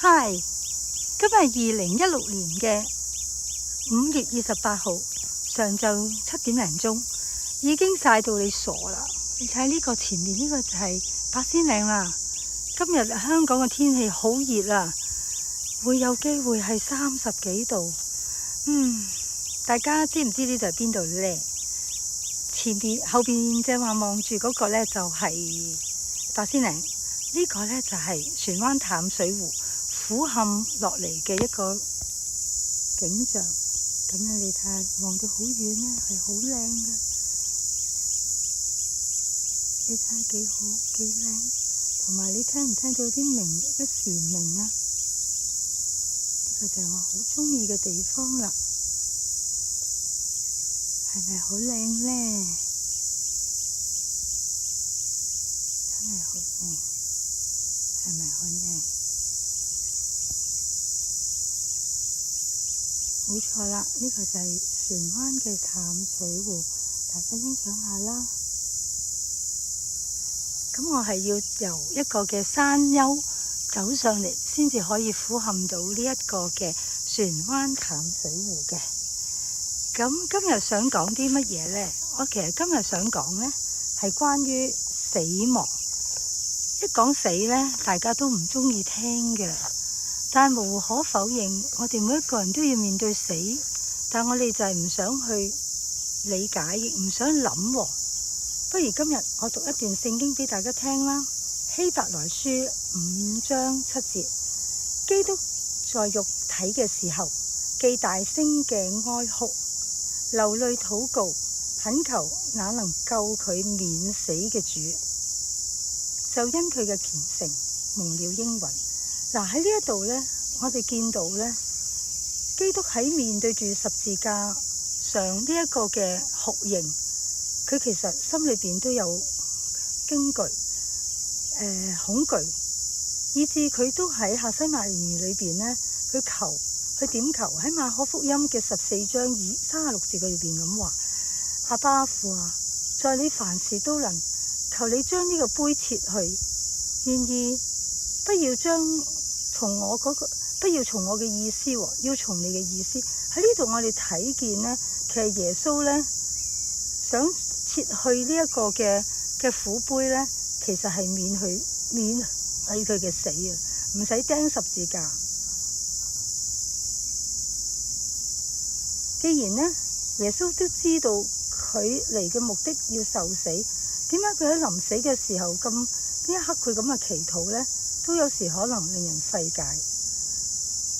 嗨，今日2016年嘅5月28號上晝7點零鐘，已經曬到你傻啦！你睇呢個前面呢個就係八仙嶺啦。今日香港嘅天氣好熱啊，會有機會係30幾度。大家知唔知呢度係邊度呢？後邊正話望住嗰個呢，就係八仙嶺，呢個呢，就係船灣淡水湖俯瞰落嚟嘅一個景象。咁樣你睇下，望到好遠呢，係好靚㗎。你睇下幾好幾靚，同埋你聽唔聽到啲鳴嘅蟬鳴啊？呢個就係我好中意嘅地方啦。係咪好靚呢？真係好靚，係咪好靚？冇錯啦，呢個就係船灣嘅淡水湖，大家欣賞下啦。咁我係要由一個嘅山丘走上嚟，先至可以俯瞰到呢一個嘅船灣淡水湖嘅。咁今日想講啲乜嘢呢？我其實今日想講呢，係關於死亡。一講死呢，大家都唔中意聽嘅。但係無可否認，我哋每一個人都要面對死，但我哋就係唔想去理解，亦唔想諗。不如今日我讀一段聖經俾大家聽啦。希伯來書5章7節，基督在肉體嘅時候，既大聲嘅哀哭，流淚禱告，懇求那能救佢免死嘅主，就因佢嘅虔誠蒙了應允。嗱，喺呢一度呢，我哋見到呢，基督喺面對住十字架上呢一個嘅酷刑，佢其實心裏邊都有驚懼、恐懼，以至佢都喺客西馬尼園裏邊呢，去點求，喺馬可福音嘅14章36節裏邊咁話：阿爸父啊，在你凡事都能，求你將呢個杯撤去，然而不要從我嘅意思，要從你嘅意思。喺呢度我哋睇見呢，其實耶穌呢，想撤去呢一個嘅苦杯呢，其實係免去佢嘅死啊，唔使釘十字架。既然呢，耶穌都知道佢嚟嘅目的要受死，點解佢喺臨死嘅時候呢一刻佢咁嘅祈禱呢，都有時可能令人費解。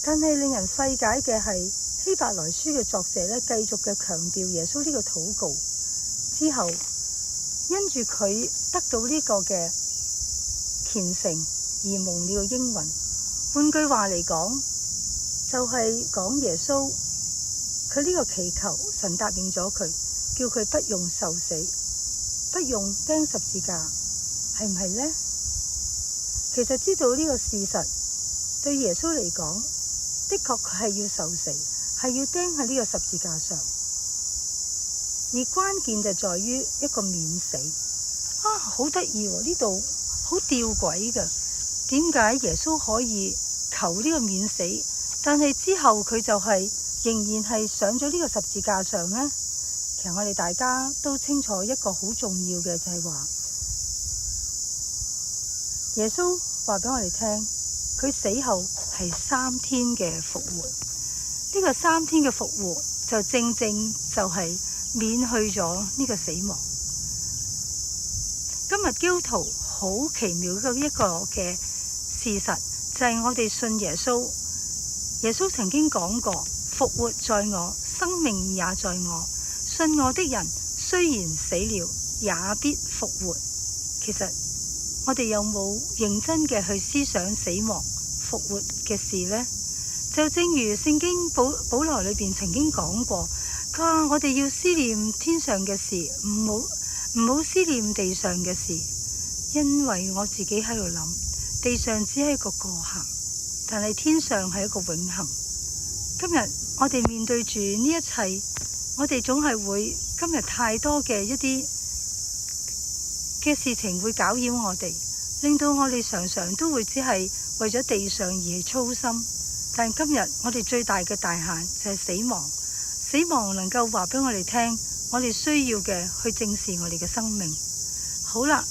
但係令人費解嘅係希伯來書嘅作者呢，繼續嘅強調耶穌呢個禱告之後，因住佢得到呢個嘅虔誠而蒙了應允。換句話嚟講，就係講耶穌佢呢個祈求，神答應咗佢，叫佢不用受死，不用釘十字架，係唔係呢？其實知道呢個事實，對耶穌嚟講，的確佢係要受死，係要釘喺呢個十字架上。而關鍵就在於一個免死。好得意喎！呢度好吊詭㗎。點解耶穌可以求呢個免死，但係之後佢就仍然係上咗呢個十字架上呢？其實我哋大家都清楚一個好重要嘅就係話，耶穌話俾我哋聽，佢死後係3天嘅復活。呢個3天嘅復活就正就係免去咗呢個死亡。今日基督徒好奇妙嘅一個嘅事實就係我哋信耶穌。耶穌曾經講過：復活在我，生命也在我。信我的人雖然死了，也必復活。其實我哋有冇認真嘅去思想死亡復活嘅事呢？就正如聖經保羅裏邊曾經講過，佢話我哋要思念天上嘅事，唔好思念地上嘅事，因為我自己喺度諗，地上只係一個過客，但係天上係一個永恆。今日我哋面對住呢一切，我哋總係會今日太多嘅一啲嘅事情會攪擾我哋，令到我哋常常都會只係為咗地上而去操心，但今日我哋最大嘅大限就係死亡。死亡能夠話俾我哋聽，我哋需要嘅去正視我哋嘅生命。好啦，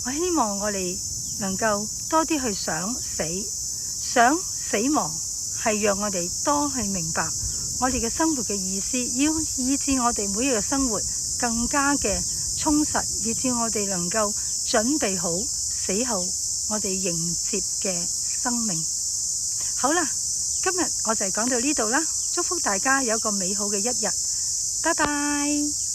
我希望我哋能夠多啲去想死亡，係讓我哋多去明白我哋嘅生活嘅意思，要以致我哋每日嘅生活更加嘅充實，以致我哋能夠準備好死後我哋迎接嘅生命。好啦，今日我就講到呢度啦，祝福大家有一個美好嘅一日，拜拜。